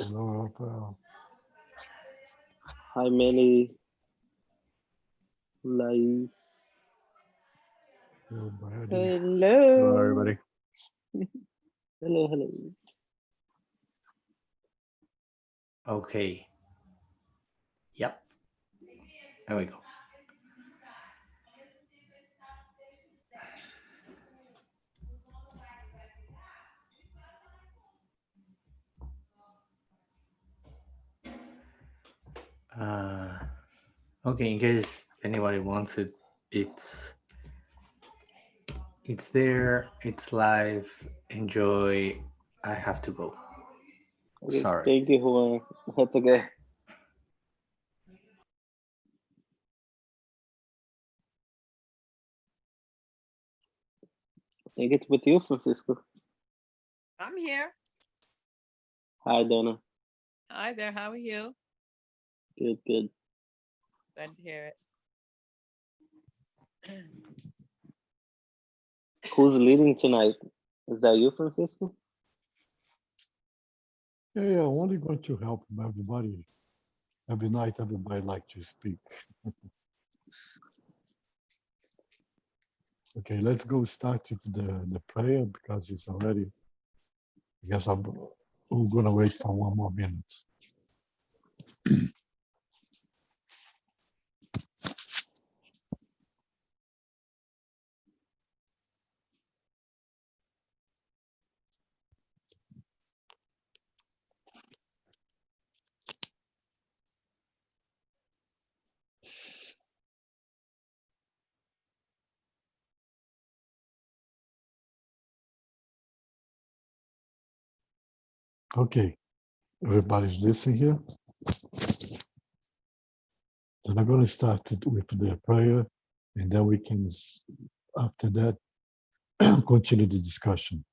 Hello, Rafael. Hi, Manny, Lais. Hello, buddy. Hello, Hello. everybody. Hello, hello. Okay. Yep. There we go. Okay, in case anybody wants it, it's there, it's live. Enjoy. I have to go. Okay, Sorry. thank you, Juan. That's okay. I think it's with you, Francisco. I'm here. Hi, Donna. Hi there. How are you? Good, good. Glad to hear it. Who's leading tonight? Is that you, Francisco? Yeah, I'm only going to help everybody. Every night, everybody like to speak. Okay, let's go start with the prayer because it's already, I guess we're going to wait for one more minute. Okay, everybody's listening here. And I'm going to start with the prayer, and then we can, after that, continue the discussion.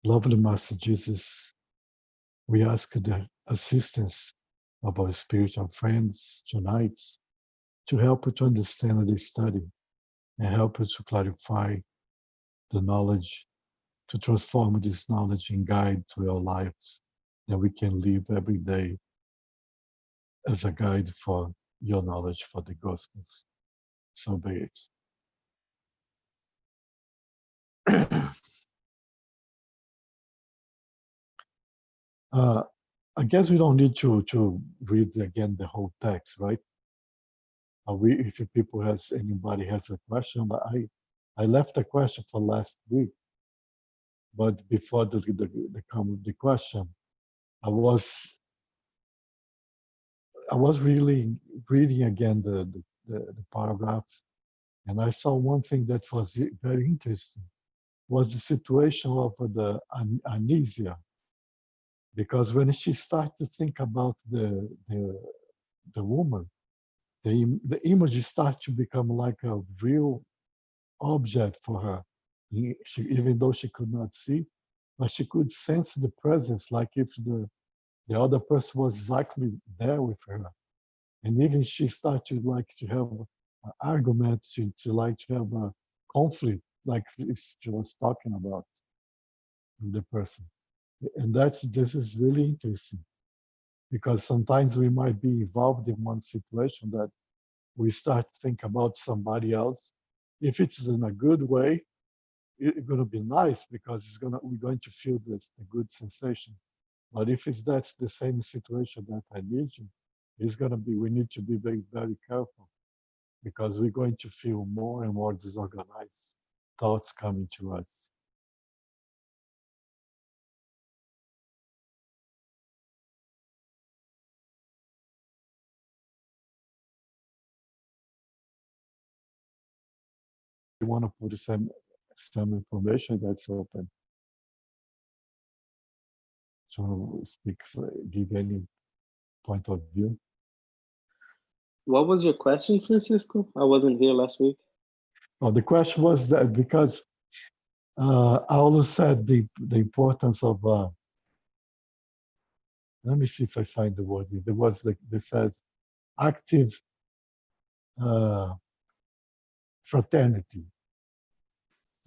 Lovely Master Jesus, we ask the assistance of our spiritual friends tonight to help us to understand the study and help us to clarify the knowledge, to transform this knowledge and guide to our lives, that we can live every day as a guide for your knowledge for the Gospels. So be it. I guess we don't need to read again the whole text, right? If people anybody has a question, but I left a question for last week, but before the come with the question, I was really reading again the paragraphs, and I saw one thing that was very interesting, was the situation of the amnesia, because when she started to think about the woman, the image start to become like a real object for her. Even though she could not see, but she could sense the presence, like if the other person was exactly there with her. And even she started like to have an argument, to like to have a conflict, like she was talking about with the person. And this is really interesting, because sometimes we might be involved in one situation that we start to think about somebody else. If it's in a good way, it's going to be nice, because we're going to feel the good sensation. But if that's the same situation that I mentioned, we need to be very, very careful, because we're going to feel more and more disorganized thoughts coming to us. You want to put some information that's open to give any point of view. What was your question, Francisco? I wasn't here last week. Well, the question was that because Aulo said the importance of, let me see if I find the word. There was they said active fraternity.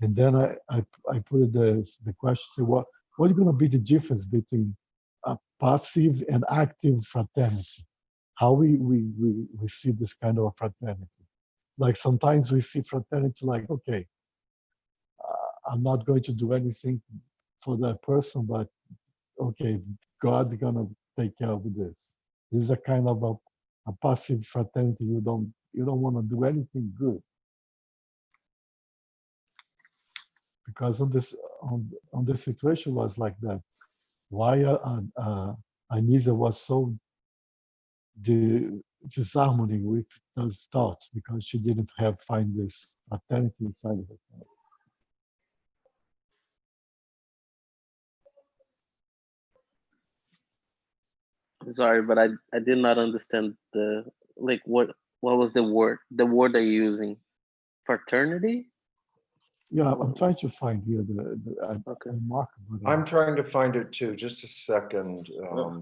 And then I put the question, say, What's going to be the difference between a passive and active fraternity? How we see this kind of fraternity? Like sometimes we see fraternity like, okay, I'm not going to do anything for that person, but okay, God's gonna take care of this. This is a kind of a passive fraternity. You don't want to do anything good because on the situation was like that. Why Anisa was so disharmony with those thoughts because she didn't have find this fraternity inside of herself. Sorry, but I did not understand the like what was the word that you're using? Fraternity? Yeah, I'm trying to find here Okay. mark. I'm trying to find it too. Just a second.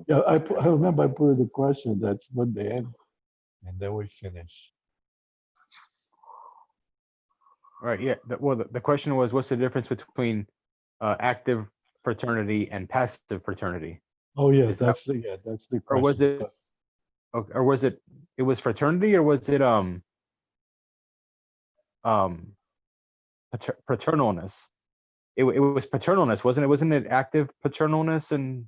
Yeah, I remember I put the question. That's not the end, and then we finish. All right, yeah. Well, the question was, what's the difference between active fraternity and passive fraternity? Oh yeah, Is that- that's the question. Or was it, or was it was fraternity, or was it paternalness? It was paternalness, wasn't it? Wasn't it active paternalness? And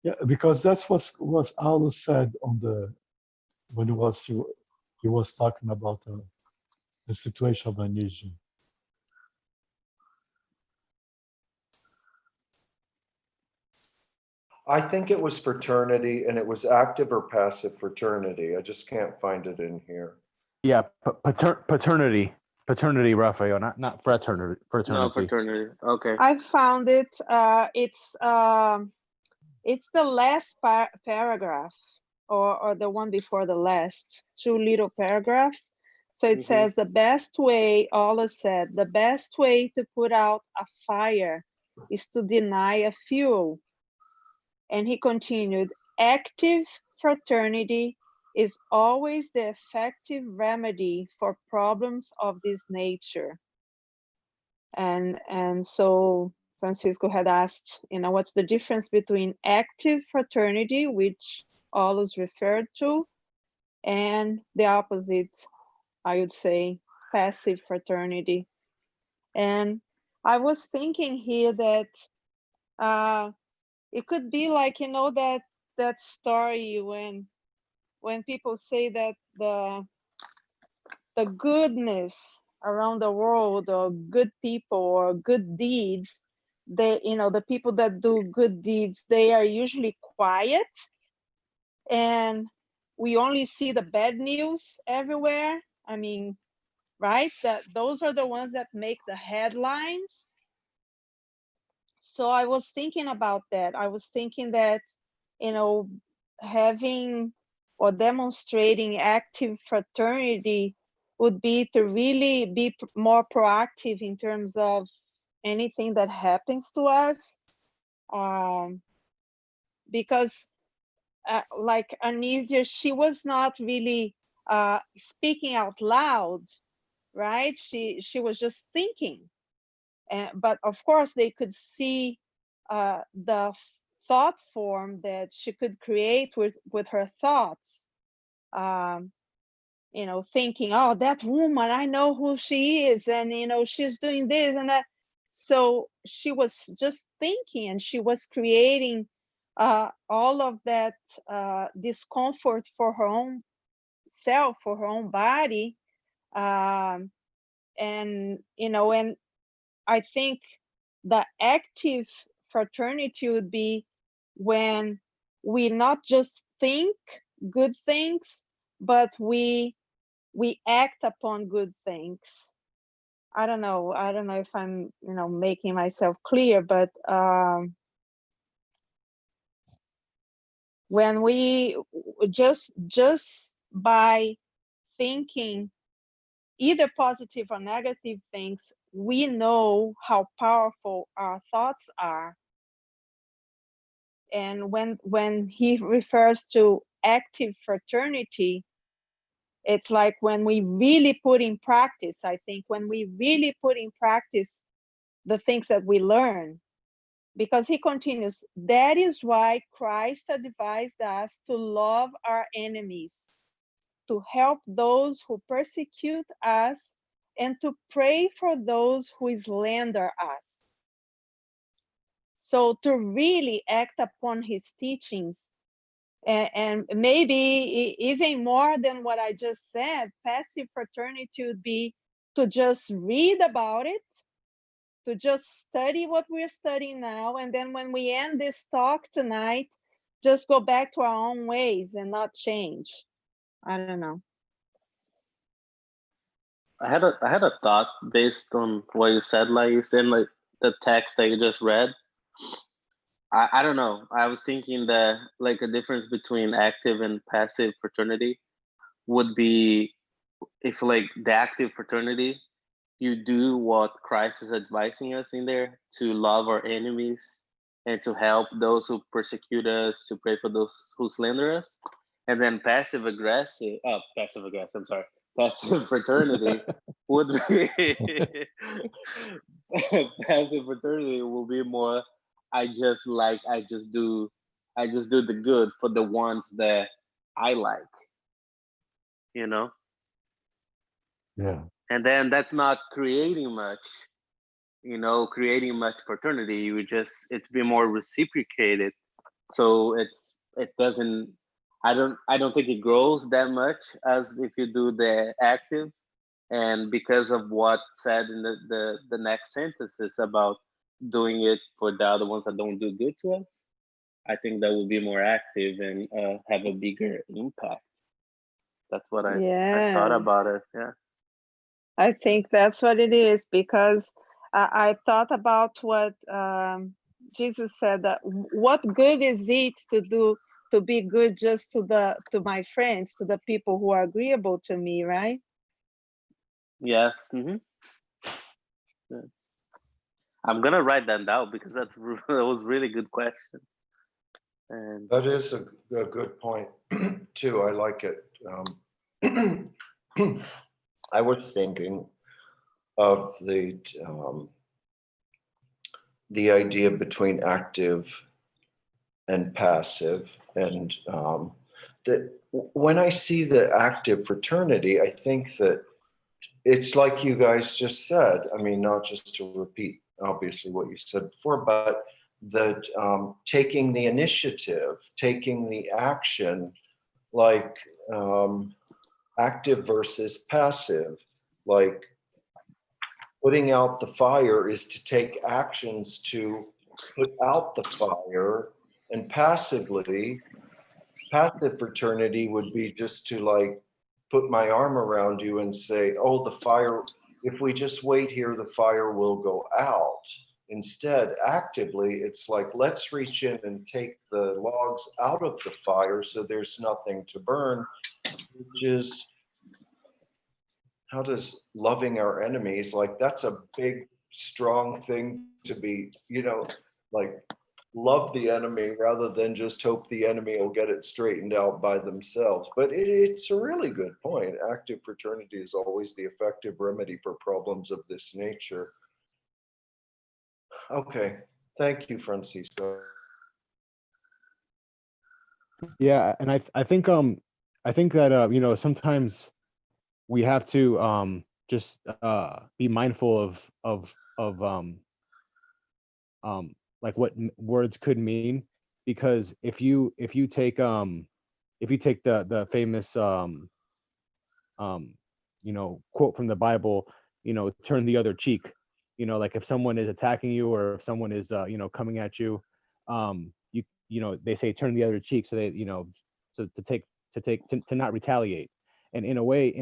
Yeah, because that's what Aulo said on the when he was talking about the situation of amnesia. I think it was fraternity, and it was active or passive fraternity. I just can't find it in here. yeah, paternity, Raphael, not fraternity. No, fraternity. Okay. I found it. It's the last paragraph, or the one before the last, two little paragraphs. So it says the best way, Ola said, the best way to put out a fire is to deny a fuel. And he continued, active fraternity is always the effective remedy for problems of this nature. And so Francisco had asked, what's the difference between active fraternity, which Olus referred to, and the opposite, I would say, passive fraternity. And I was thinking here that it could be like, that story when people say that the goodness around the world, or good people, or good deeds, the people that do good deeds, they are usually quiet, and we only see the bad news everywhere. I mean, right? That those are the ones that make the headlines. So I was thinking about that. I was thinking that, having or demonstrating active fraternity would be to really be more proactive in terms of anything that happens to us. Because like Anesia, she was not really speaking out loud, right? She was just thinking. But of course, they could see the thought form that she could create with her thoughts. Thinking, oh, that woman, I know who she is, and she's doing this and that. So she was just thinking, and she was creating all of that discomfort for her own self, for her own body, and and I think the active fraternity would be when we not just think good things, but we act upon good things. I don't know if I'm making myself clear, but when we just by thinking either positive or negative things, we know how powerful our thoughts are. And when he refers to active fraternity, it's like when we really put in practice, I think, when we really put in practice the things that we learn, because he continues, that is why Christ advised us to love our enemies, to help those who persecute us, and to pray for those who slander us. So to really act upon his teachings, and maybe even more than what I just said, passive fraternity would be to just read about it, to just study what we're studying now, and then when we end this talk tonight, just go back to our own ways and not change. I don't know. I had a thought based on what you said, Lais, and like the text that you just read. I don't know. I was thinking that like a difference between active and passive fraternity would be if like the active fraternity, you do what Christ is advising us in there, to love our enemies and to help those who persecute us, to pray for those who slander us. And then passive passive fraternity would be passive fraternity will be more, I just do the good for the ones that I like, you know? Yeah. And then that's not creating much, fraternity. It's been more reciprocated. So it doesn't, I don't think it grows that much as if you do the active. And because of what said in the next sentences about doing it for the other ones that don't do good to us, I think that will be more active and have a bigger impact. That's what I thought Yeah, about it. Yeah. I think that's what it is, because I thought about what Jesus said, that what good is it to be good just to my friends, to the people who are agreeable to me, right? Yes. Yeah. I'm gonna write that down because that was really good question. And That is a good point too. I like it. I was thinking of the idea between active and passive, and that when I see the active fraternity, I think that it's like you guys just said. I mean, not just to repeat obviously what you said before, but that taking the initiative, taking the action, like active versus passive, like putting out the fire is to take actions to put out the fire, and passive fraternity would be just to like put my arm around you and say, oh, the fire, if we just wait here, the fire will go out. Instead, actively, it's like, let's reach in and take the logs out of the fire so there's nothing to burn, which is, how does loving our enemies, like that's a big, strong thing to be, like love the enemy rather than just hope the enemy will get it straightened out by themselves. But it's a really good point. Active fraternity is always the effective remedy for problems of this nature. Okay, thank you, Francisco. Yeah, and I think that sometimes we have to just be mindful of like what words could mean, because if you take the famous quote from the Bible, turn the other cheek, like if someone is attacking you or if someone is coming at you, they say turn the other cheek, so they so to not retaliate. And in a way,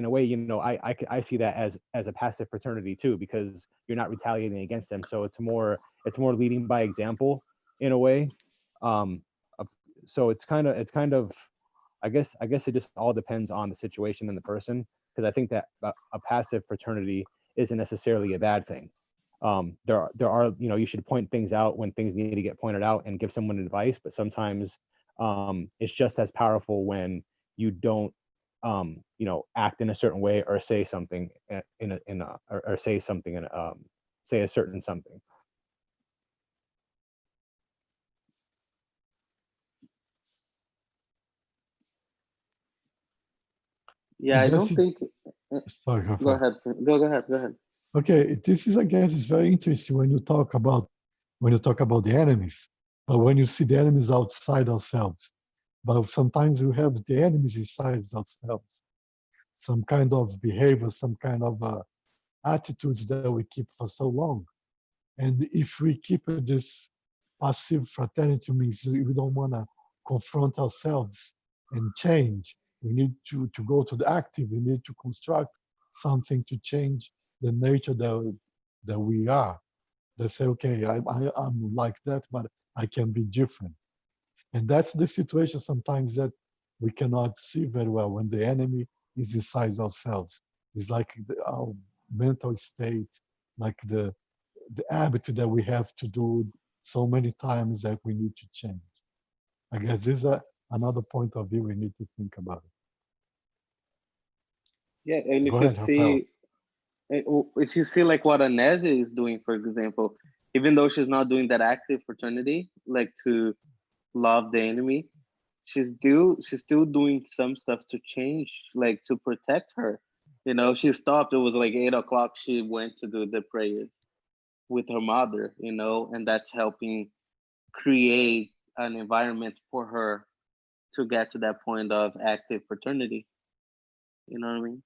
I see that as a passive fraternity too, because you're not retaliating against them. So it's more leading by example in a way. So it's kind of I guess it just all depends on the situation and the person, because I think that a passive fraternity isn't necessarily a bad thing. There are you should point things out when things need to get pointed out and give someone advice, but sometimes it's just as powerful when you don't act in a certain way or say something or say something say a certain something. Yeah, And I that's don't it. think. Sorry, Go Rafael. ahead. Go ahead. Go ahead. Okay, this is, I guess, is very interesting when you talk about the enemies, but when you see the enemies outside ourselves, but sometimes we have the enemies inside ourselves, some kind of behavior, some kind of attitudes that we keep for so long. And if we keep this passive fraternity, means we don't want to confront ourselves and change. We need to go to the active. We need to construct something to change the nature that we are. They say, okay, I'm like that, but I can be different. And that's the situation sometimes that we cannot see very well when the enemy is inside ourselves. It's like our mental state, like the habit that we have to do so many times that we need to change. I guess this is another point of view we need to think about. Yeah, and Go ahead, Rafael. if you see like what Anezi is doing, for example, even though she's not doing that active fraternity, like to love the enemy, she's still doing some stuff to change, like to protect her. She stopped. It was like 8 o'clock. She went to do the prayers with her mother, and that's helping create an environment for her to get to that point of active fraternity. You know what I mean?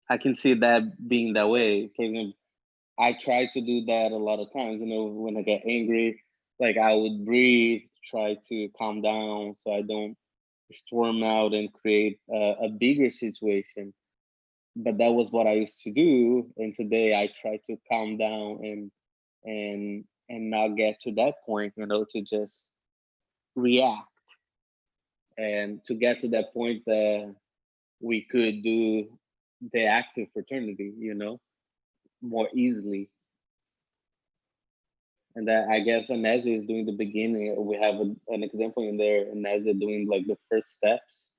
I can see that being that way. I try to do that a lot of times, when I get angry, like I would breathe, try to calm down so I don't storm out and create a bigger situation. But that was what I used to do. And today I try to calm down and not get to that point, to just react and to get to that point that we could do the active fraternity, more easily. And that I guess Anezi is doing the beginning. We have an example in there, Anezi doing like the first steps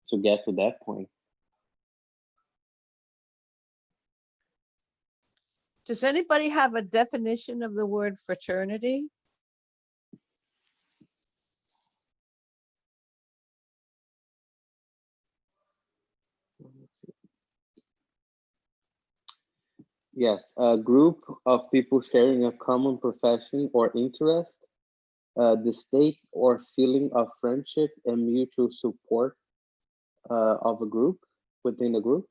to get to that point. Does anybody have a definition of the word fraternity? Yes, a group of people sharing a common profession or interest, the state or feeling of friendship and mutual support of a group within a group.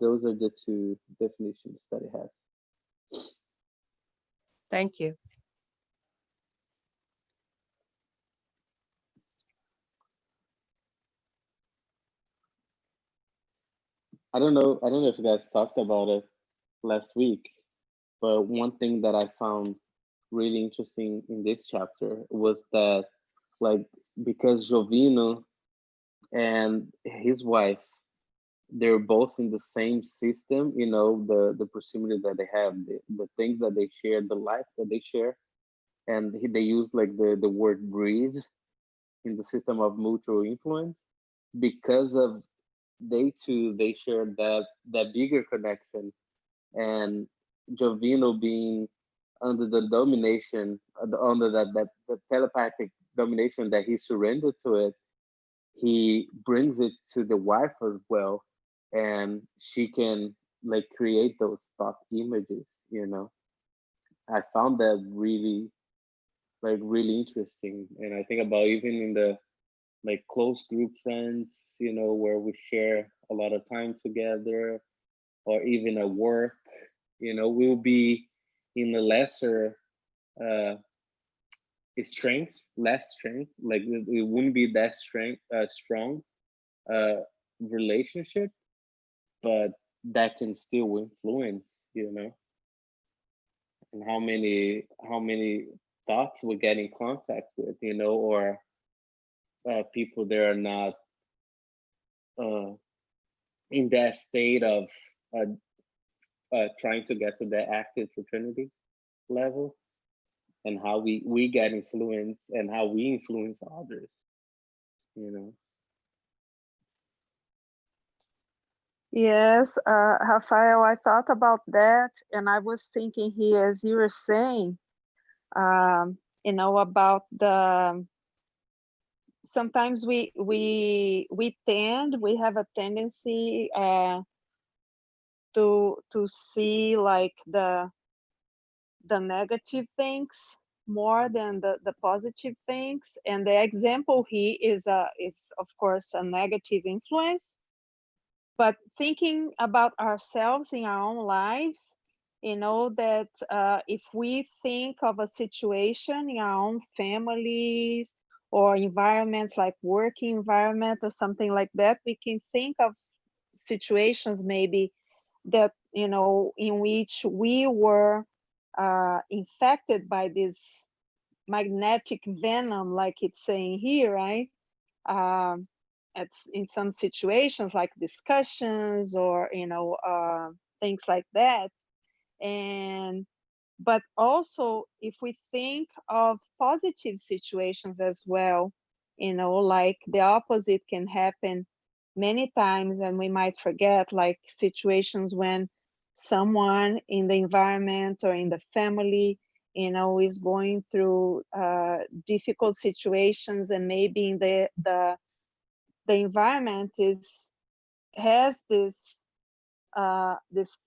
Those are the two definitions that it has. Thank you. I don't know if you guys talked about it last week, but one thing that I found really interesting in this chapter was that, like, because Jovino and his wife, they're both in the same system, the proximity that they have, the things that they share, the life that they share, and they use like the word breathe in the system of mutual influence because of they share that bigger connection. And Jovino being under the domination, under that the telepathic domination that he surrendered to it, he brings it to the wife as well, and she can like create those thought images. I found that really interesting, and I think about even in the like close group friends, where we share a lot of time together, or even at work, we'll be in a lesser uh, less strength, like it wouldn't be that strong uh, relationship, but that can still influence, and how many thoughts we get in contact with, or people that are not uh, in that state of trying to get to the active fraternity level, and how we get influenced and how we influence others, you know. Yes, Rafael, I thought about that, and I was thinking here, as you were saying, about sometimes we have a tendency to see like the negative things more than the positive things. And the example here is of course a negative influence. But thinking about ourselves in our own lives, that if we think of a situation in our own families or environments like working environment or something like that, we can think of situations maybe that, in which we were infected by this magnetic venom, like it's saying here, right? Um, it's in some situations like discussions or things like that. And but also if we think of positive situations as well, like the opposite can happen many times, and we might forget, like situations when someone in the environment or in the family is going through difficult situations, and maybe in the environment has this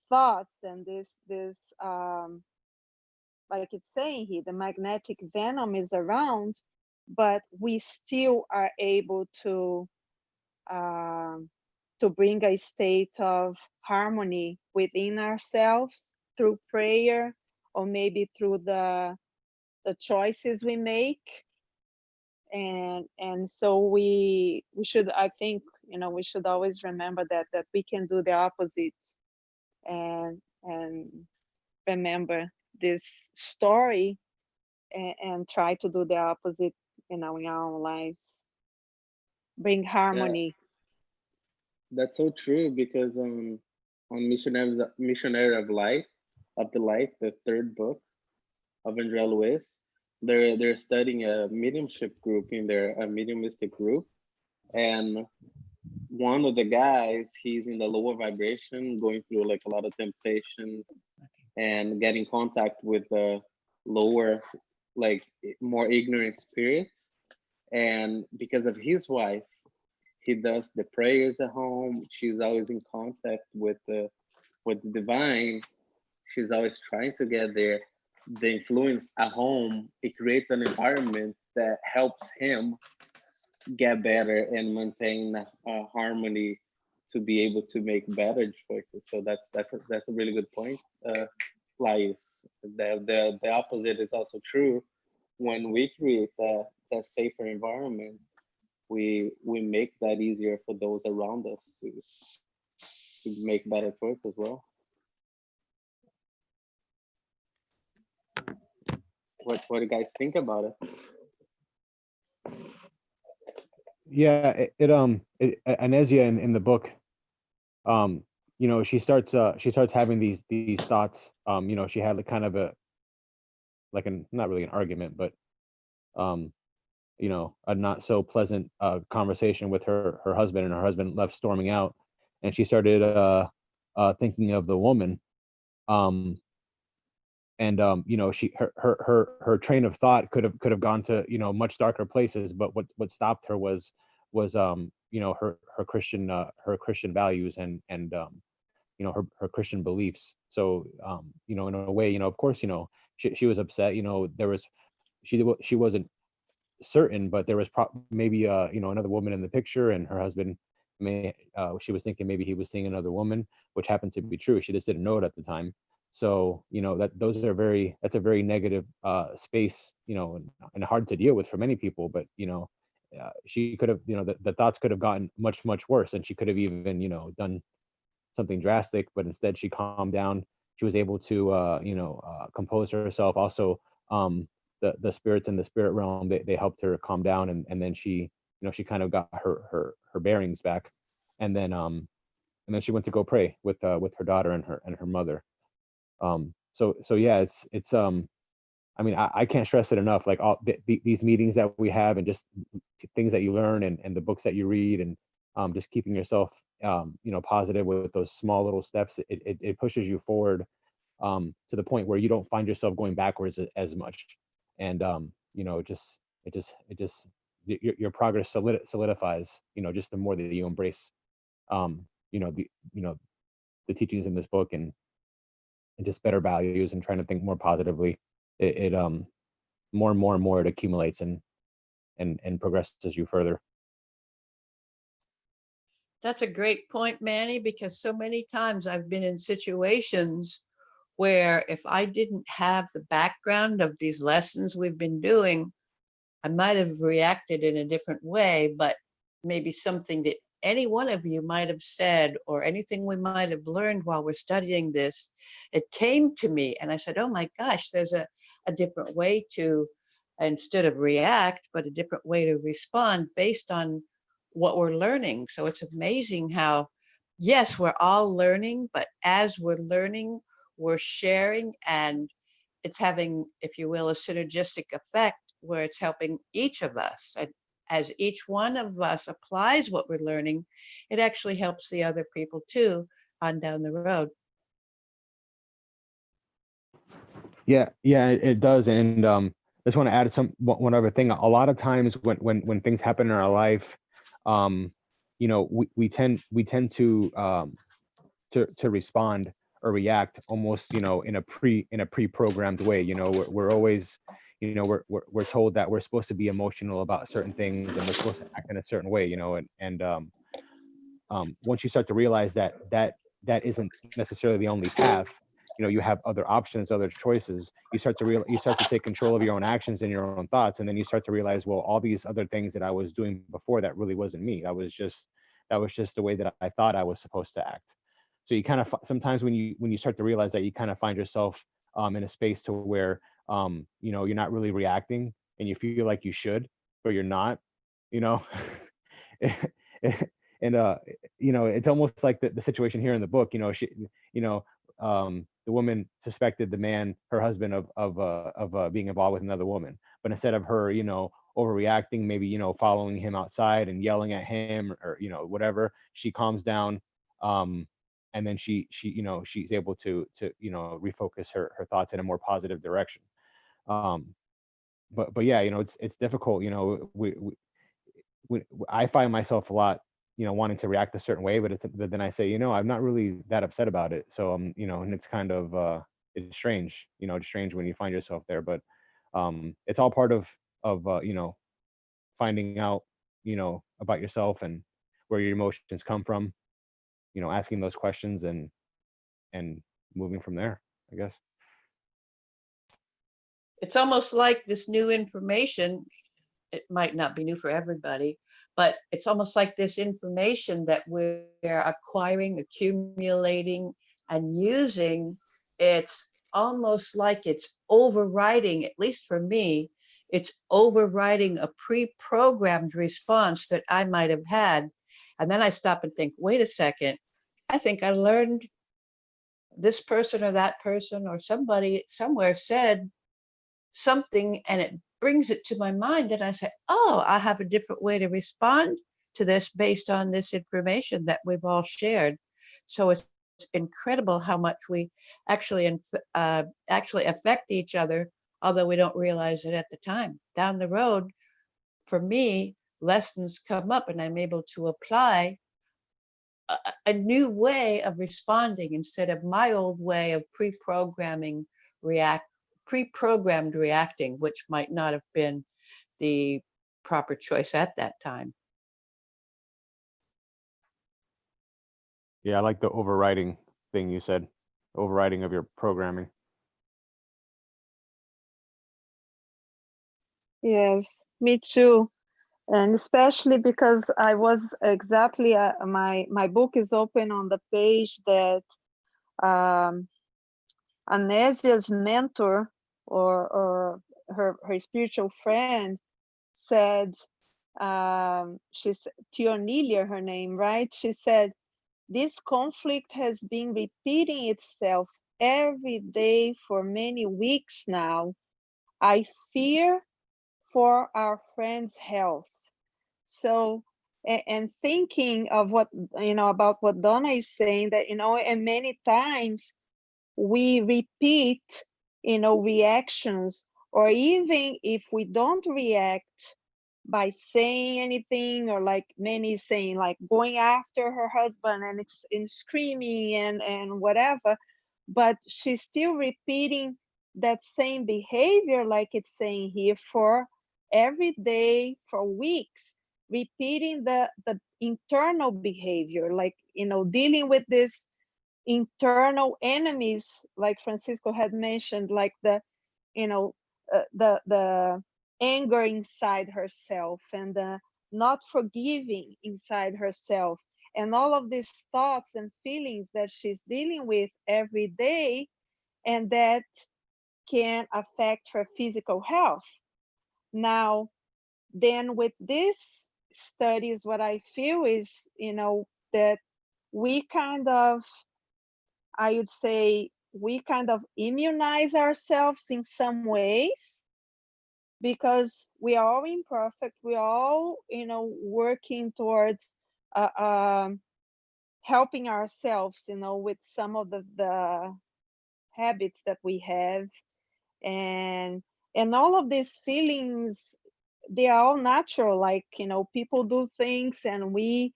thoughts and this like it's saying here, the magnetic venom is around, but we still are able um, to bring a state of harmony within ourselves through prayer, or maybe through the choices we make. And so we should, I think, we should always remember that we can do the opposite, and remember this story, and try to do the opposite, in our own lives, bring Yeah, harmony. that's so true because on Missionary of the Light, the third book of Andrea Lewis, they're studying a mediumship group in there, a mediumistic group, and one of the guys, he's in the lower vibration, going through like a lot of temptations and getting contact with the lower, like more ignorant spirits. And because of his wife, he does the prayers at home. She's always in contact with the divine. She's always trying to get there. The influence at home, it creates an environment that helps him get better and maintain harmony to be able to make better choices. So that's a really good point, Lais. The opposite is also true. When we create that safer environment, we make that easier for those around us to make better choices as well. What do you guys think about it? Yeah, Anesia in the book, she starts having these thoughts. She had like kind of not really an argument, but a not so pleasant conversation with her husband, and her husband left storming out, and she started thinking of the woman. And she her train of thought could have gone to much darker places, but what stopped her was her Christian values, and her Christian beliefs. So in a way, of course, she was upset. There was she wasn't certain, but there was maybe another woman in the picture, and her husband she was thinking maybe he was seeing another woman, which happened to be true. She just didn't know it at the time. So that's a very negative space, and hard to deal with for many people. But she could have, the thoughts could have gotten much worse, and she could have even done something drastic. But instead, she calmed down. She was able to compose herself. Also, the spirits in the spirit realm, they helped her calm down, and then she kind of got her bearings back, and then she went to go pray with her daughter and her mother. So yeah, it's I mean, I can't stress it enough. Like these meetings that we have, and just things that you learn, and the books that you read, and just keeping yourself positive with those small little steps, it pushes you forward to the point where you don't find yourself going backwards as much. And it just your progress solidifies, just the more that you embrace, the teachings in this book, and just better values, and trying to think more positively. It more and more and more it accumulates and progresses you further. That's a great point, Manny, because so many times I've been in situations where if I didn't have the background of these lessons we've been doing, I might have reacted in a different way, but maybe something that any one of you might have said or anything we might have learned while we're studying this, it came to me and I said, oh my gosh, there's a different way to, instead of react, but a different way to respond based on what we're learning. So it's amazing how, yes, we're all learning, but as we're learning, we're sharing, and it's having, if you will, a synergistic effect where it's helping each of us. And as each one of us applies what we're learning, it actually helps the other people too on down the road. Yeah, it does. And just want to add one other thing. A lot of times when things happen in our life, we tend to respond or react almost, in a pre-programmed way. We're always, we're told that we're supposed to be emotional about certain things, and we're supposed to act in a certain way, and once you start to realize that isn't necessarily the only path, you have other options, other choices. You start to take control of your own actions and your own thoughts, and then you start to realize, well, all these other things that I was doing before, that really wasn't me. That was just the way that I thought I was supposed to act. So you kind of, sometimes when you start to realize that, you kind of find yourself in a space to where you're not really reacting, and you feel like you should, but you're not. And it's almost like the situation here in the book. The woman suspected the man, her husband, of being involved with another woman, but instead of her overreacting, maybe following him outside and yelling at him, or whatever, she calms down, and then she's able to refocus her thoughts in a more positive direction. But yeah, it's difficult. I find myself a lot, wanting to react a certain way, but then I say, I'm not really that upset about it. So and it's kind of it's strange, it's strange when you find yourself there, but it's all part of finding out, about yourself and where your emotions come from, asking those questions and moving from there, I guess. It's almost like this new information, it might not be new for everybody, but it's almost like this information that we're acquiring, accumulating, and using. It's almost like it's overriding, at least for me, it's overriding a pre-programmed response that I might have had. And then I stop and think, wait a second, I think I learned this person or that person or somebody somewhere said something, and it brings it to my mind, and I say, oh, I have a different way to respond to this based on this information that we've all shared. So it's incredible how much we actually affect each other, although we don't realize it at the time. Down the road, for me, lessons come up and I'm able to apply a new way of responding instead of my old way of pre-programmed reacting, which might not have been the proper choice at that time. Yeah, I like the overriding thing you said, overriding of your programming. Yes, me too. And especially because I was exactly, my book is open on the page that Anesia's mentor or her spiritual friend said, she's Tionilia, her name, right? She said, this conflict has been repeating itself every day for many weeks now. I fear for our friend's health. So, and thinking of what, about what Donna is saying, that, and many times we repeat, reactions, or even if we don't react, by saying anything, or like Manny is saying, like going after her husband and it's in screaming and whatever, but she's still repeating that same behavior, like it's saying here, for every day for weeks, repeating the internal behavior, like, you know, dealing with this internal enemies, like Francisco had mentioned, like the, you know, the anger inside herself, and the not forgiving inside herself, and all of these thoughts and feelings that she's dealing with every day, and that can affect her physical health. Now, then with this studies, what I feel is, you know, that we kind of, I would say, we kind of immunize ourselves in some ways, because we are all imperfect. We are all, you know, working towards uh, um, helping ourselves, you know, with some of the habits that we have, and all of these feelings, they are all natural. Like, you know, people do things, and we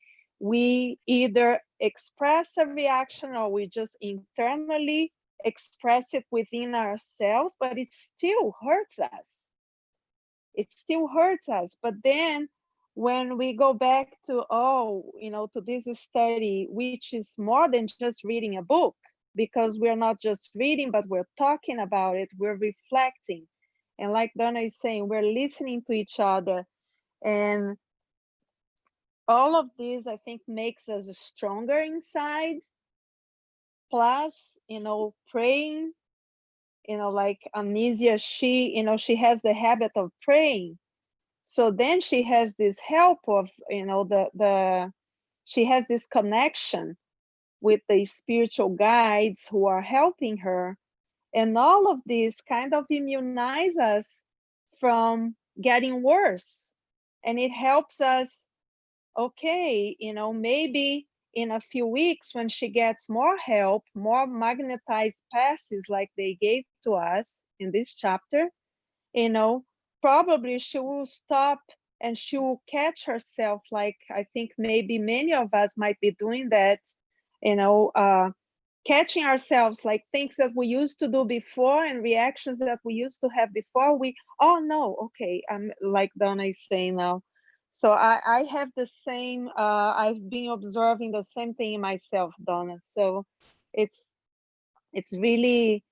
either express a reaction, or we just internally express it within ourselves, but it still hurts us. It still hurts us. But then when we go back to, oh, you know, to this study, which is more than just reading a book, because we're not just reading, but we're talking about it, we're reflecting. And like Donna is saying, we're listening to each other. And all of this, I think, makes us stronger inside. Plus, you know, praying, you know, like Amnesia, she, you know, she has the habit of praying. So then she has this help of, you know, she has this connection with the spiritual guides who are helping her. And all of this kind of immunize us from getting worse. And it helps us, okay, you know, maybe in a few weeks when she gets more help, more magnetized passes like they gave to us in this chapter, you know, probably she will stop and she will catch herself, like I think maybe many of us might be doing that, you know, catching ourselves, like things that we used to do before and reactions that we used to have before. We, oh no, okay, I'm like Donna is saying now. So I have the same, I've been observing the same thing in myself, Donna. So it's really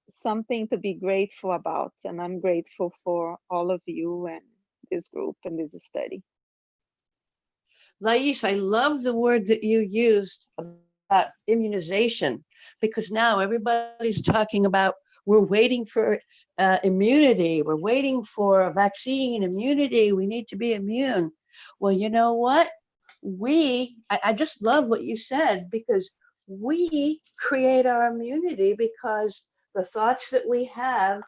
something to be grateful about, and I'm grateful for all of you and this group and this study. Lais, I love the word that you used about immunization, because now everybody's talking about we're waiting for immunity. We're waiting for a vaccine immunity. We need to be immune. Well, you know what? I just love what you said, because we create our immunity, because the thoughts that we have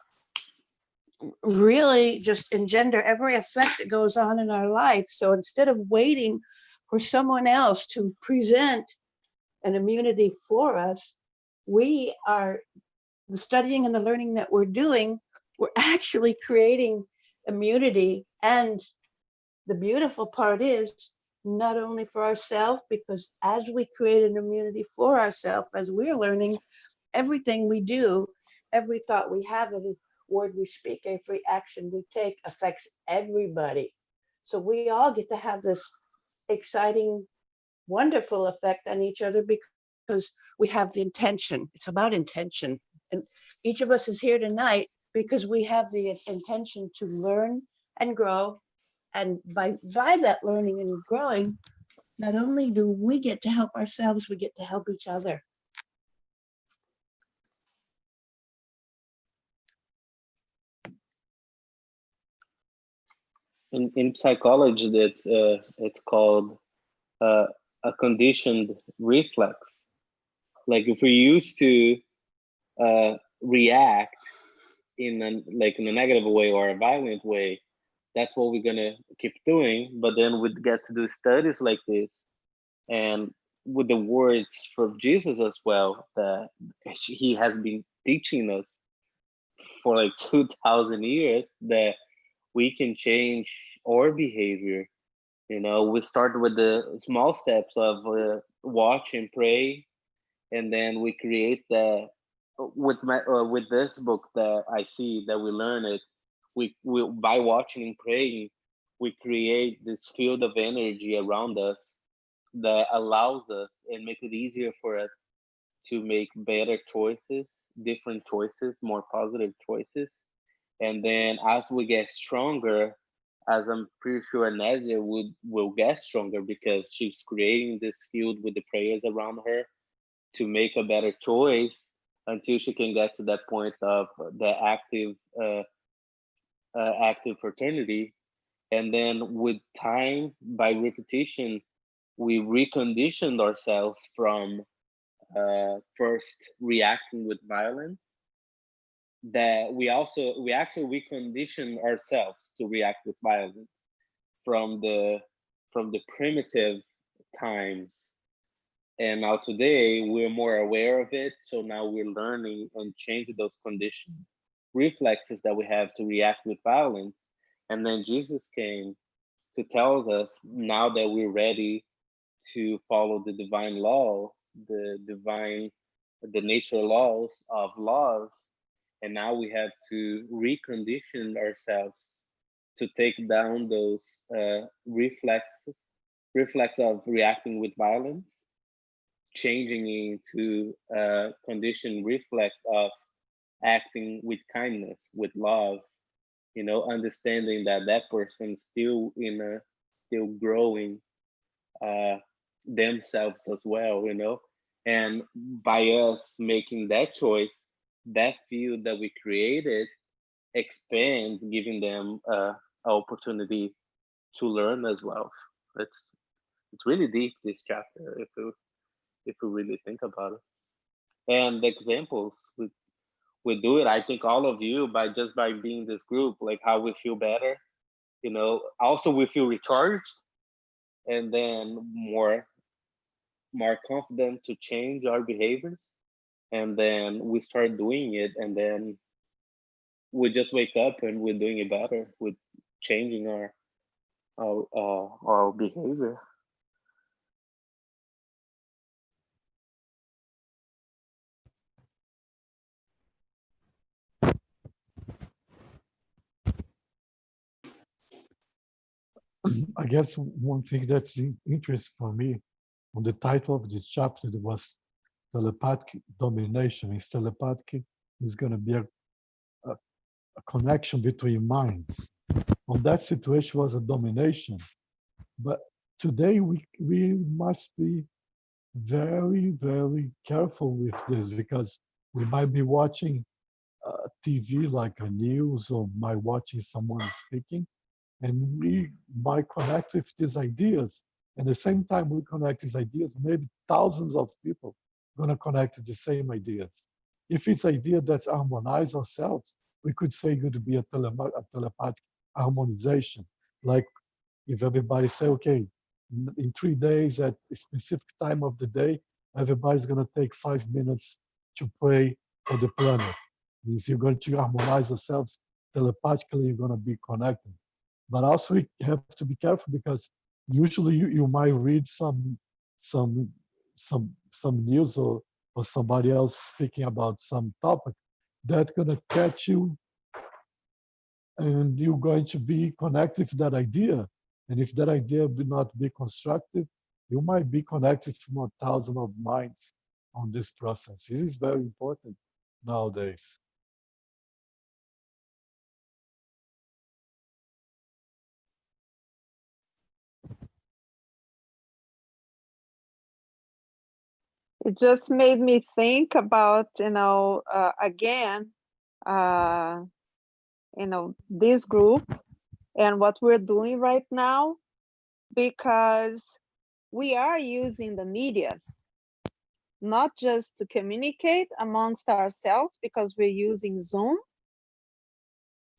really just engender every effect that goes on in our life. So instead of waiting for someone else to present an immunity for us, we are, the studying and the learning that we're doing, we're actually creating immunity. And the beautiful part is not only for ourselves, because as we create an immunity for ourselves, as we're learning, everything we do, every thought we have, every word we speak, every action we take affects everybody. So we all get to have this exciting, wonderful effect on each other, because we have the intention. It's about intention. And each of us is here tonight because we have the intention to learn and grow. And by that learning and growing, not only do we get to help ourselves, we get to help each other. In psychology, it's called a conditioned reflex. Like if we used to react in a negative way or a violent way, that's what we're gonna keep doing. But then we get to do studies like this, and with the words from Jesus as well, that he has been teaching us for like 2,000 years, that we can change our behavior. You know, we start with the small steps of watch and pray, and then we create the with this book that I see that we learn it. We by watching and praying, we create this field of energy around us that allows us and make it easier for us to make better choices, different choices, more positive choices. And then as we get stronger, as I'm pretty sure Nazia will get stronger because she's creating this field with the prayers around her to make a better choice until she can get to that point of the active fraternity. And then with time, by repetition, we reconditioned ourselves from first reacting with violence, that we actually reconditioned ourselves to react with violence from the primitive times. And now today we're more aware of it, so now we're learning and changing those conditioned reflexes that we have to react with violence. And then Jesus came to tell us now that we're ready to follow the divine law, the nature laws of love. And now we have to recondition ourselves to take down those reflex of reacting with violence, changing into a conditioned reflex of acting with kindness, with love, you know, understanding that that person's still growing themselves as well, you know. And by us making that choice, that field that we created expands, giving them an opportunity to learn as well. It's really deep, this chapter, if you really think about it. And the examples we do it. I think all of you, by just by being this group, like how we feel better, you know. Also, we feel recharged, and then more confident to change our behaviors. And then we start doing it, and then we just wake up and we're doing it better with changing our behavior. I guess one thing that's interesting for me on the title of this chapter was telepathic domination. Is telepathic is going to be a connection between minds. On that situation was a domination. But today we must be very, very careful with this because we might be watching TV like a news or might watching someone speaking, and we might connect with these ideas. And at the same time we connect these ideas, maybe thousands of people going to connect to the same ideas. If it's idea that's harmonize ourselves, we could say it would be a telepathic harmonization. Like if everybody say, okay, in 3 days at a specific time of the day, everybody's going to take 5 minutes to pray for the planet. Means you're going to harmonize yourselves telepathically, you're going to be connected. But also we have to be careful because usually you might read some news or somebody else speaking about some topic that's going to catch you, and you're going to be connected to that idea. And if that idea will not be constructive, you might be connected to 1,000 of minds on this process. This is very important nowadays. It just made me think about, again, this group and what we're doing right now, because we are using the media not just to communicate amongst ourselves, because we're using Zoom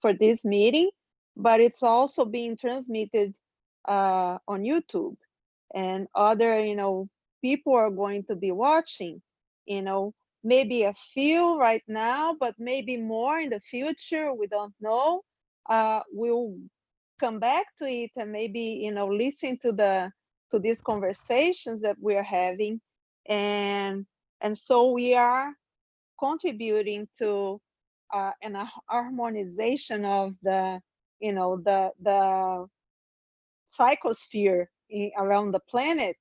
for this meeting, but it's also being transmitted on YouTube, and other, people are going to be watching, maybe a few right now, but maybe more in the future, we don't know. will come back to it and maybe listen to these conversations that we are having, and so we are contributing to an harmonization of the the psychosphere around the planet,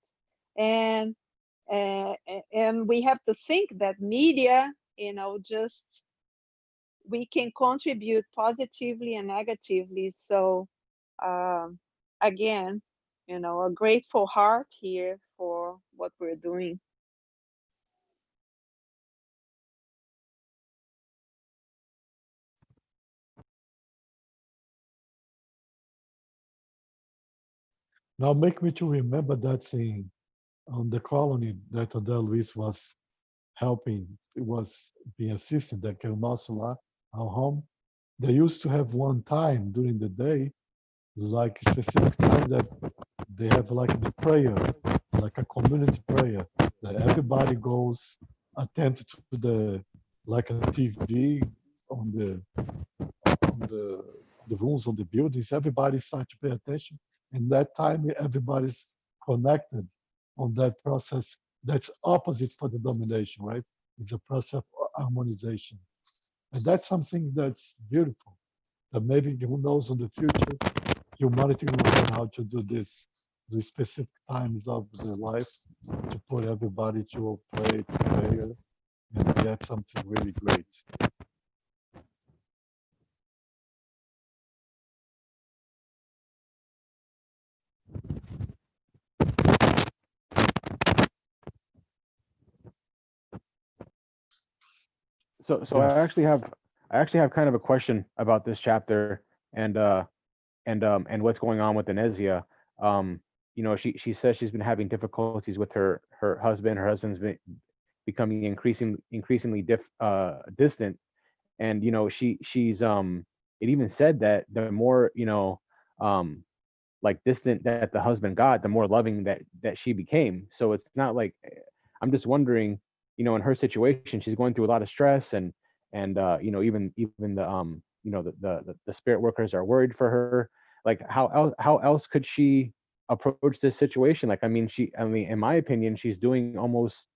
and and we have to think that media, just we can contribute positively and negatively. So again, a grateful heart here for what we're doing. Now make me to remember that scene on the colony that Odell Luis was helping, it was being assisted at Kermasula, our home. They used to have one time during the day, like a specific time that they have like the prayer, like a community prayer, that everybody goes attend to like a TV on the rooms on the buildings. Everybody start to pay attention, and that time everybody's connected on that process. That's opposite for the domination, right? It's a process of harmonization, and that's something that's beautiful. That maybe who knows in the future humanity will learn how to do this, the specific times of their life, to put everybody to play, to prayer, and that's something really great. So Yes. I actually have kind of a question about this chapter and and what's going on with Inezia. She says she's been having difficulties with her husband. Her husband's been becoming increasingly distant, and she's it even said that the more um like distant that the husband got, the more loving that she became. So it's not like, I'm just wondering, in her situation, she's going through a lot of stress, and even the spirit workers are worried for her. Like how else could she approach this situation? Like, I mean, in my opinion, she's doing almost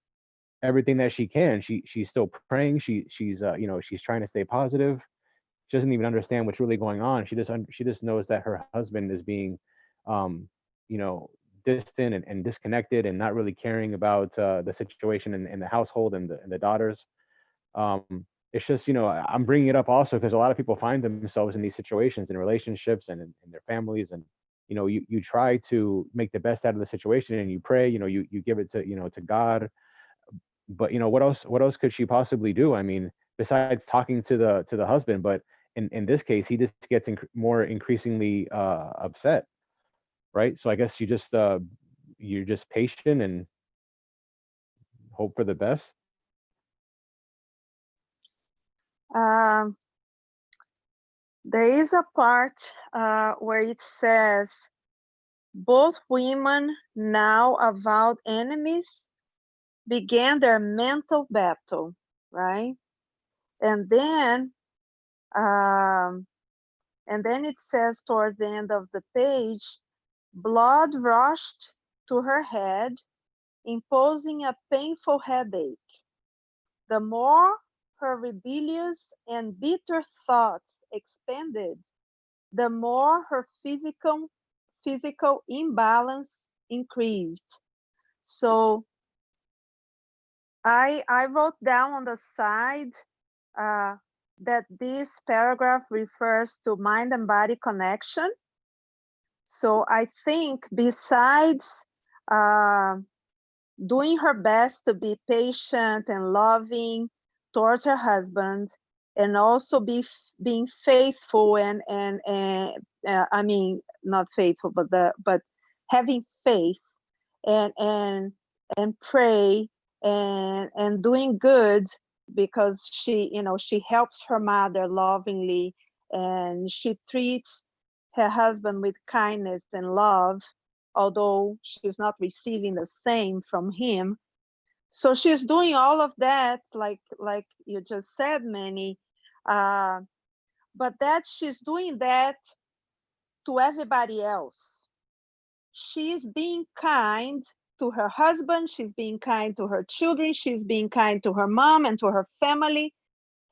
everything that she can. She's still praying. She's trying to stay positive. She doesn't even understand what's really going on. She just knows that her husband is being, um, you know, distant and disconnected and not really caring about the situation in the household and the daughters. It's just, I'm bringing it up also because a lot of people find themselves in these situations in relationships and in their families, and you try to make the best out of the situation and you pray, you give it to God. But what else could she possibly do? I mean, besides talking to the husband. But in this case, he just gets more increasingly upset, right? So I guess you're just patient and hope for the best. Um, there is a part where it says, both women, now avowed enemies, began their mental battle, right? And then um, it says towards the end of the page, blood rushed to her head, imposing a painful headache. The more her rebellious and bitter thoughts expanded, the more her physical imbalance increased. So I wrote down on the side that this paragraph refers to mind and body connection. So I think besides doing her best to be patient and loving towards her husband, and also being faithful and I mean, not faithful, but having faith and pray and doing good, because she helps her mother lovingly, and she treats her husband with kindness and love, although she's not receiving the same from him. So she's doing all of that, like you just said, Manny. uh, but that she's doing that to everybody else. She's being kind to her husband, she's being kind to her children, she's being kind to her mom and to her family,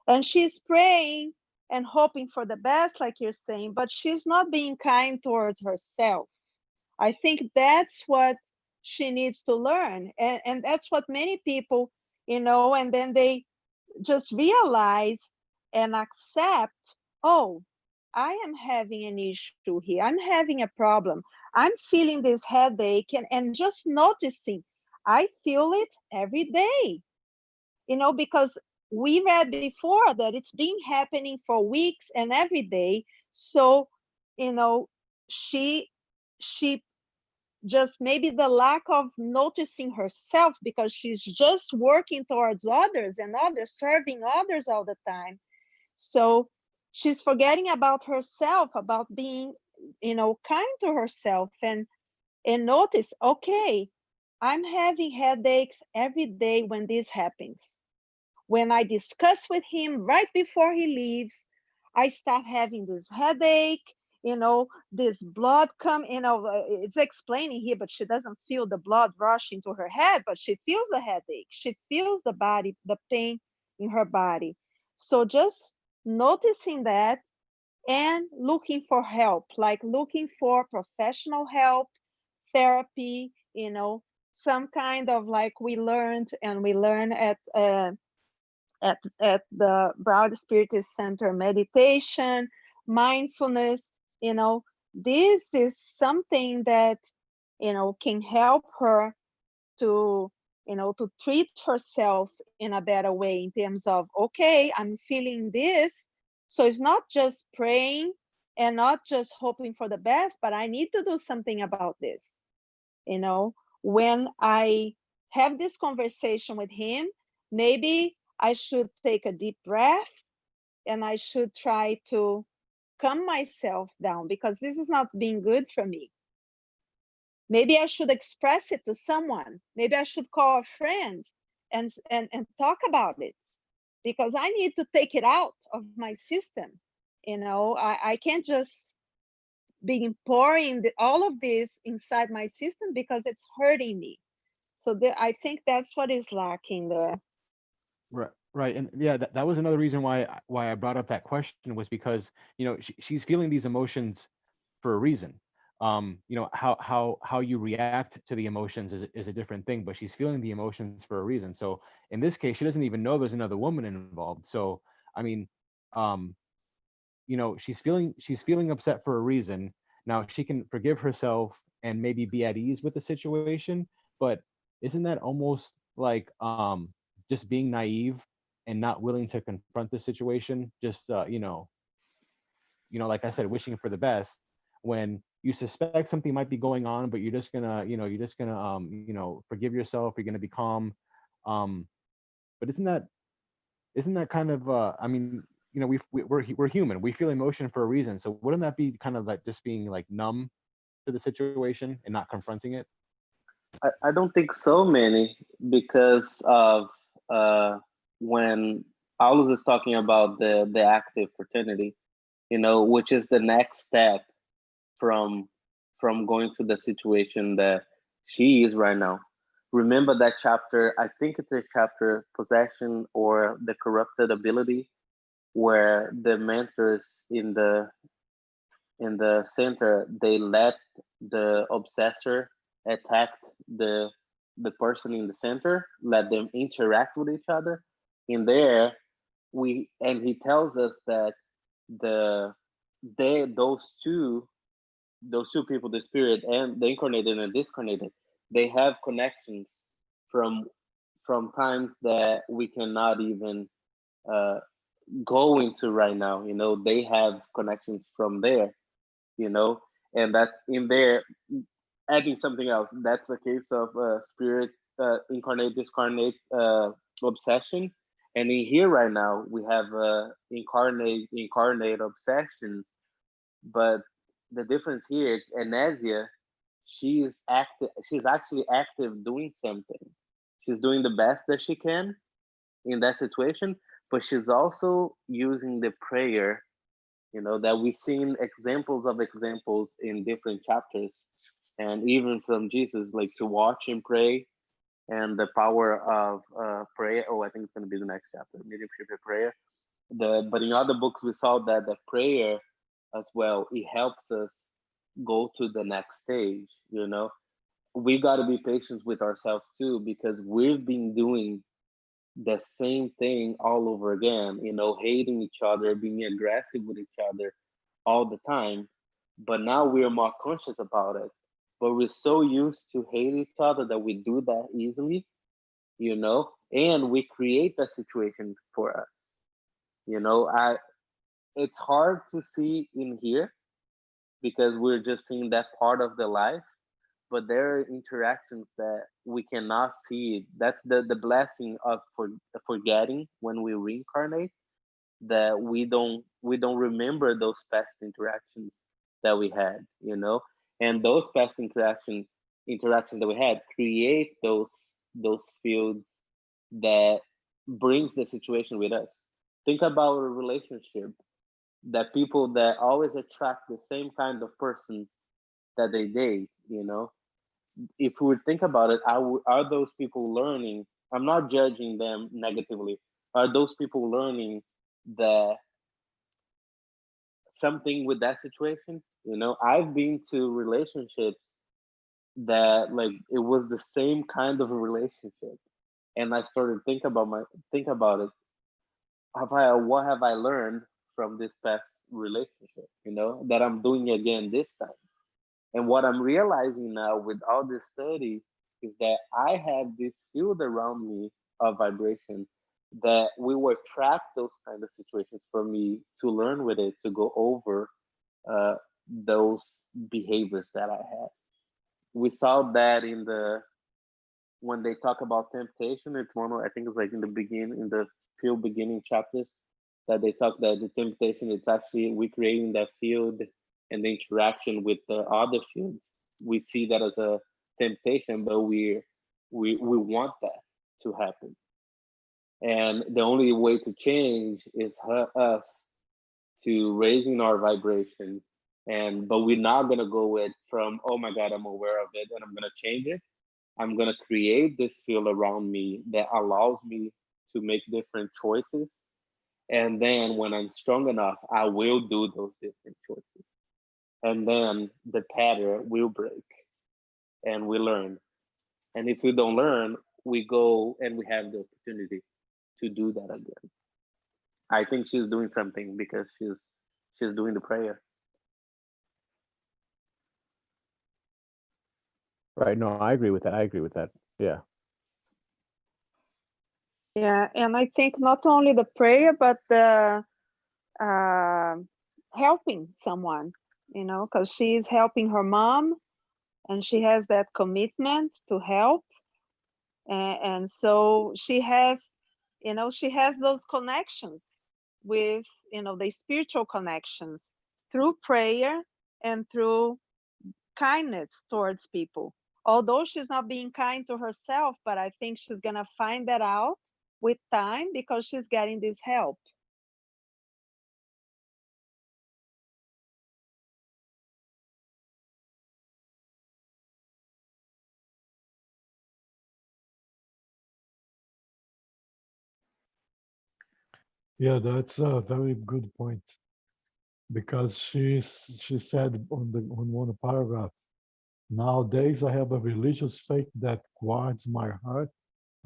and she's praying and hoping for the best, like you're saying, but she's not being kind towards herself. I think that's what she needs to learn. And that's what many people, and then they just realize and accept, oh, I am having an issue here. I'm having a problem. I'm feeling this headache and just noticing, I feel it every day, because we read before that it's been happening for weeks and every day. So, she she just maybe the lack of noticing herself, because she's just working towards others and others, serving others all the time. So she's forgetting about herself, about being, kind to herself, and notice, okay, I'm having headaches every day when this happens. When I discuss with him right before he leaves, I start having this headache, this blood come, it's explaining here, but she doesn't feel the blood rushing to her head, but she feels the headache. She feels the body, the pain in her body. So just noticing that and looking for help, like looking for professional help, therapy, some kind of, like we learn at the Broad Spiritist Center, meditation, mindfulness. This is something that can help her to to treat herself in a better way, in terms of, okay, I'm feeling this, so it's not just praying and not just hoping for the best, but I need to do something about this. When I have this conversation with him, maybe I should take a deep breath and I should try to calm myself down, because this is not being good for me. Maybe I should express it to someone. Maybe I should call a friend and talk about it, because I need to take it out of my system. I can't just be pouring all of this inside my system, because it's hurting me. So I think that's what is lacking there. Right, and yeah, that was another reason why I brought up that question, was because she's feeling these emotions for a reason. How you react to the emotions is a different thing, but she's feeling the emotions for a reason. So in this case, she doesn't even know there's another woman involved. So I mean, she's feeling upset for a reason. Now she can forgive herself and maybe be at ease with the situation, but isn't that almost like just being naive and not willing to confront the situation? Just like I said, wishing for the best when you suspect something might be going on, but you're just gonna forgive yourself. You're gonna be calm. But isn't that kind of I mean, we're human. We feel emotion for a reason. So wouldn't that be kind of like just being like numb to the situation and not confronting it? I don't think so many, because of when Paulus is talking about the active fraternity, which is the next step from going to the situation that she is right now. Remember that chapter, I think it's a chapter, possession or the corrupted ability, where the mentors in the center, they let the obsessor attack the person in the center, let them interact with each other. In there, he tells us that the they those two people, the spirit and the incarnated and discarnated, they have connections from times that we cannot even uh, go into right now. They have connections from there. And that's in there. Adding something else, that's a case of spirit, incarnate, discarnate obsession. And in here right now, we have incarnate obsession. But the difference here is Anasia, she is active. She's actually active doing something. She's doing the best that she can in that situation, but she's also using the prayer that we've seen examples in different chapters, and even from Jesus, like to watch and pray, and the power of prayer. Oh, I think it's going to be the next chapter, mediumship and prayer. But in other books, we saw that the prayer as well, it helps us go to the next stage. We got to be patient with ourselves too, because we've been doing the same thing all over again, hating each other, being aggressive with each other all the time. But now we're more conscious about it. But we're so used to hate each other that we do that easily, and we create that situation for us. I It's hard to see in here because we're just seeing that part of the life, but there are interactions that we cannot see. That's the blessing of forgetting when we reincarnate, that we don't remember those past interactions that we had, and those past interactions that we had create those fields that brings the situation with us. Think about a relationship, that people that always attract the same kind of person that they date. If we think about it, are those people learning? I'm not judging them negatively. Are those people learning that something with that situation? I've been to relationships that, like, it was the same kind of a relationship, and I started think about it. What have I learned from this past relationship? That I'm doing again this time. And what I'm realizing now with all this study is that I have this field around me of vibration, that we will track those kind of situations for me to learn with it, to go over uh, those behaviors that I had. We saw that in the when they talk about temptation. It's one of, I think it's like in the few beginning chapters, that they talk that the temptation, it's actually we creating that field, and the interaction with the other fields. We see that as a temptation, but we want that to happen. And the only way to change is us to raising our vibration. But we're not gonna go with from, oh my God, I'm aware of it and I'm gonna change it. I'm gonna create this field around me that allows me to make different choices. And then when I'm strong enough, I will do those different choices. And then the pattern will break, and we learn. And if we don't learn, we go and we have the opportunity to do that again. I think she's doing something because she's doing the prayer. Right. No, I agree with that. I agree with that. Yeah. Yeah, and I think not only the prayer, but the uh, helping someone, because she's helping her mom, and she has that commitment to help, and so she has those connections with, the spiritual connections through prayer and through kindness towards people. Although she's not being kind to herself, but I think she's gonna find that out with time because she's getting this help. Yeah, that's a very good point, because she said on one paragraph, nowadays I have a religious faith that guards my heart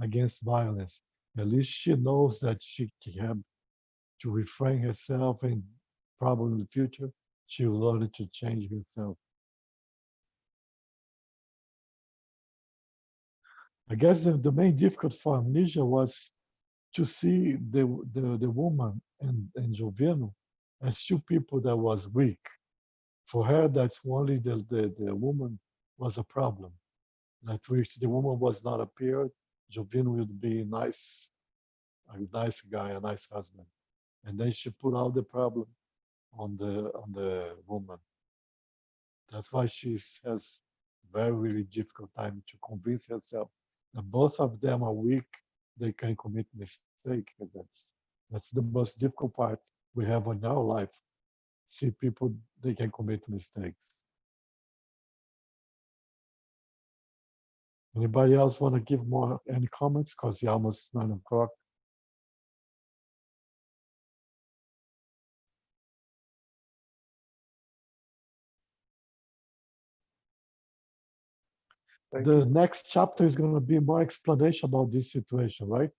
against violence. At least she knows that she can have to refrain herself, and probably in the future she will learn to change herself. I guess the main difficult for amnesia was to see the woman and Jovino as two people that was weak. For her, that's only the woman was a problem. That if the woman was not appeared, Jovino would be a nice guy, a nice husband. And then she put all the problem on the woman. That's why she has very really difficult time to convince herself that both of them are weak. They can commit mistake. And that's the most difficult part we have in our life. see people, they can commit mistakes. Anybody else want to give any comments? Because it's almost 9 o'clock. The next chapter is going to be more explanation about this situation, right?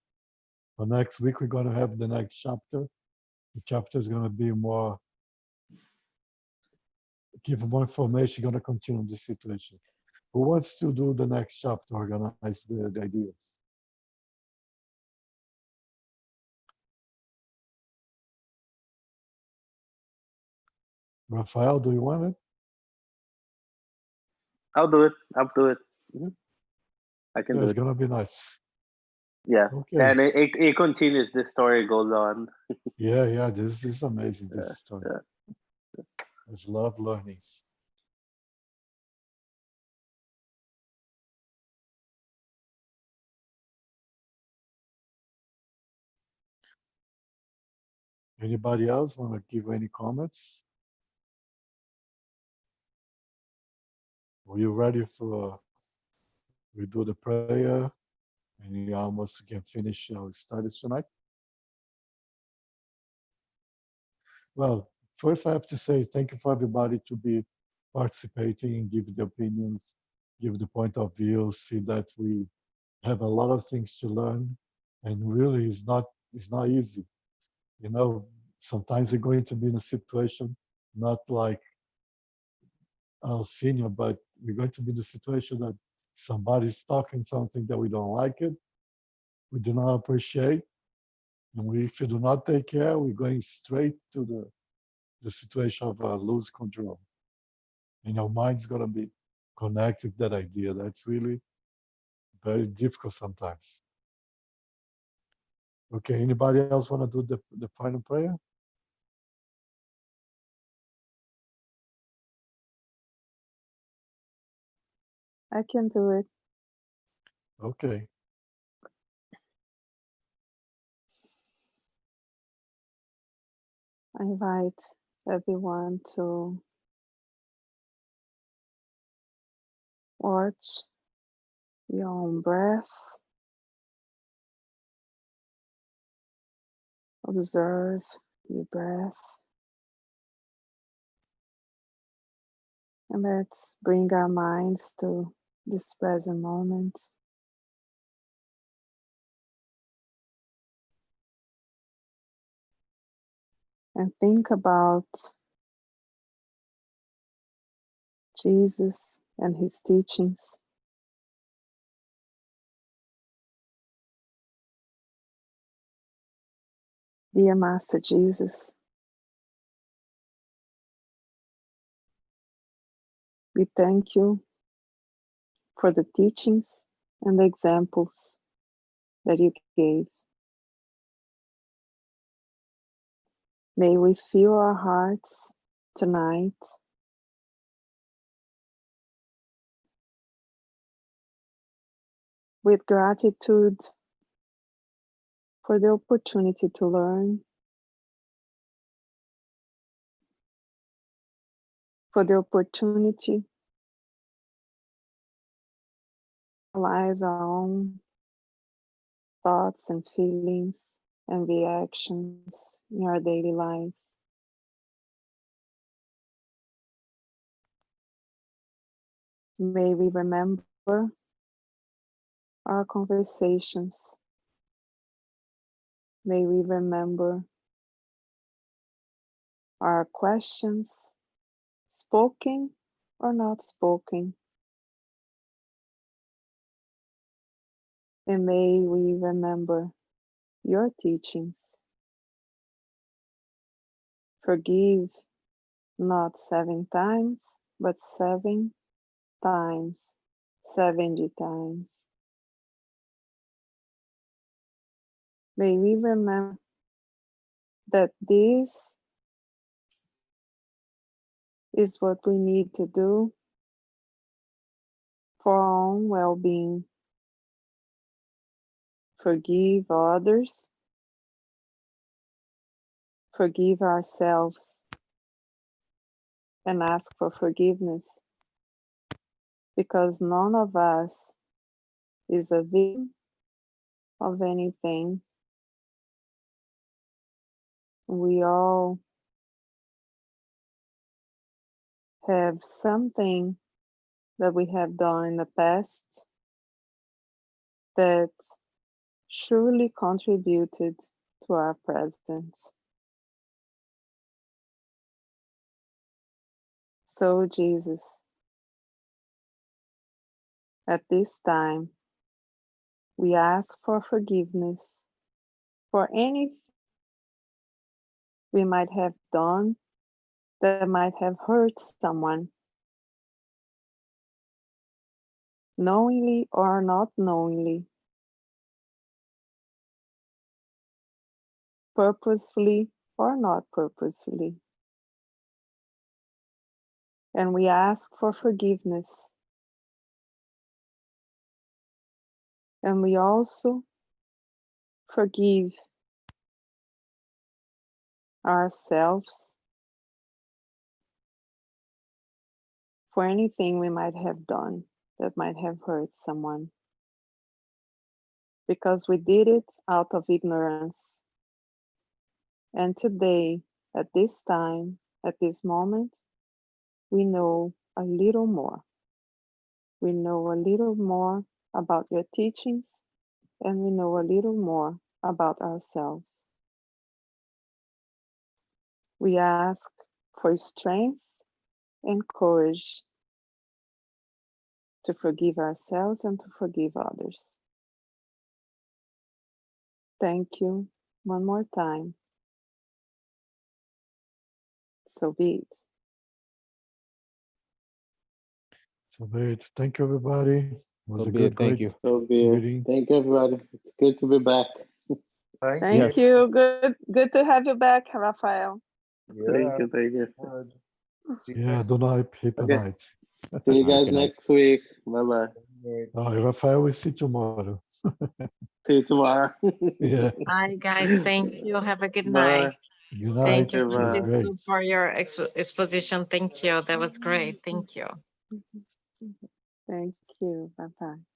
So next week, we're going to have the next chapter. The chapter is going to be more, give more information, going to continue this situation. Who wants to do the next chapter, organize the ideas? Rafael, do you want it? I'll do it. I'll do it. Mhm. I can Yeah, do it's it. going to be nice. Yeah. Okay. And it continues. The story goes on. Yeah, this is amazing, Yeah, this story. yeah. There's a lot of learnings. Anybody else want to give any comments? Are you ready for, we do the prayer and you almost can finish our studies tonight? Well, first I have to say thank you for everybody to be participating, give the opinions, give the point of view, see that we have a lot of things to learn, and really it's not easy. You know, sometimes we're going to be in a situation not like our senior, but we're going to be in the situation that somebody's talking something that we don't like it, we do not appreciate, and if we do not take care, we're going straight to the situation of lose control. And your mind's going to be connected to that idea. That's really very difficult sometimes. Okay, anybody else want to do the final prayer? I can do it. Okay. I invite everyone to watch your own breath, observe your breath, and let's bring our minds to this present moment. And think about Jesus and his teachings. Dear Master Jesus, we thank you for the teachings and the examples that you gave. May we fill our hearts tonight with gratitude for the opportunity to learn, for the opportunity to analyze our own thoughts and feelings and reactions in our daily lives. May we remember our conversations. May we remember our questions, spoken or not spoken. And may we remember your teachings. Forgive not 7 times, but 7 times, 70 times. May we remember that this is what we need to do for our own well-being. Forgive others, forgive ourselves, and ask for forgiveness, because none of us is a victim of anything. We all have something that we have done in the past that surely contributed to our present. So, Jesus, at this time, we ask for forgiveness for anything we might have done that might have hurt someone, knowingly or not knowingly, purposefully or not purposefully. And we ask for forgiveness. And we also forgive ourselves for anything we might have done that might have hurt someone, because we did it out of ignorance. And today, at this time, at this moment, we know a little more. We know a little more about your teachings, and we know a little more about ourselves. We ask for strength and courage to forgive ourselves and to forgive others. Thank you one more time. So be it. So great. Thank you, everybody. It was So a be good, it. Thank great you. So be it. reading. Thank you, everybody. It's good to be back. Thank Thank Yes. you. Good to have you back, Rafael. Thank you. Yeah. Thank you. Good. See you Yeah, next do not hyper Okay. night. See you guys Good night. next week. Bye-bye. week. Oh, Rafael, we see tomorrow. See you tomorrow. Yeah. Bye, guys. Thank you. Have a good Bye. night. Good Thank night. you, It was Bye. great. Francisco, for your exposition. Thank you. That was great. Thank you. Thank you. Bye-bye.